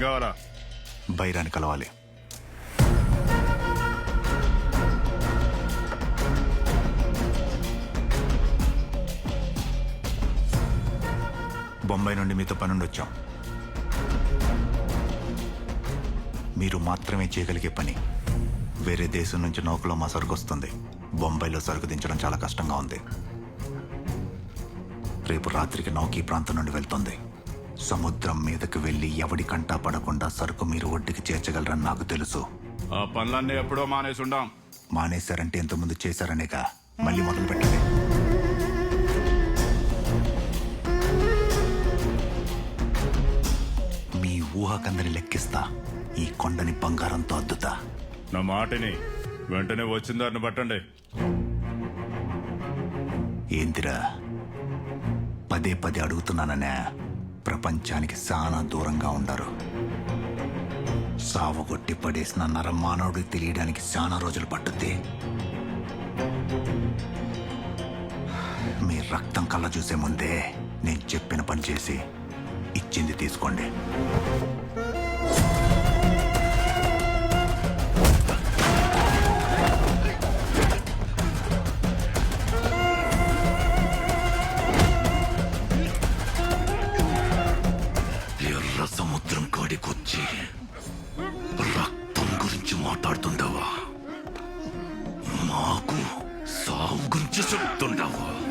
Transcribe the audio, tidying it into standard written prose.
కావాలా? బైరాన్ని కలవాలి. బొంబాయి నుండి మీతో పనుండి వచ్చాం. మీరు మాత్రమే చేయగలిగే పని. వేరే దేశం నుంచి నౌకలో మా సరుకు వస్తుంది. బొంబాయిలో సరుకు దించడం చాలా కష్టంగా ఉంది. రేపు రాత్రికి నౌక ఈ ప్రాంతం నుండి వెళ్తుంది. సముద్రం మీదకి వెళ్ళి ఎవడి కంటా పడకుండా సరుకు మీరు ఒడ్డుకి చేర్చగలరని నాకు తెలుసు. ఆ పనులన్నీ ఎప్పుడో మానేసుండాం. మానేశారంటే ఇంతకుముందు చేశారనేగా. మళ్ళీ మొదలు పెట్టండి. మీ ఊహకందని లెక్కిస్తా. ఈ కొండని బంగారంతో అద్దుతా. నా మాటిని వెంటనే వచ్చిందారిని పట్టండి. ఏందిరా పదే పదే అడుగుతున్నాననే? ప్రపంచానికి చాలా దూరంగా ఉండారు. సావుగొట్టి పడేసిన నరమానవుడికి తెలియడానికి చాలా రోజులు పట్టుద్ది. మీ రక్తం కళ్ళ చూసే ముందే నేను చెప్పిన పని చేసి ఇచ్చింది తీసుకోండి. ఎర్ర సముద్రం కాడికొచ్చి రక్తం గురించి మాట్లాడుతుండవా? మాకు సావు గురించి చెప్తుండవా?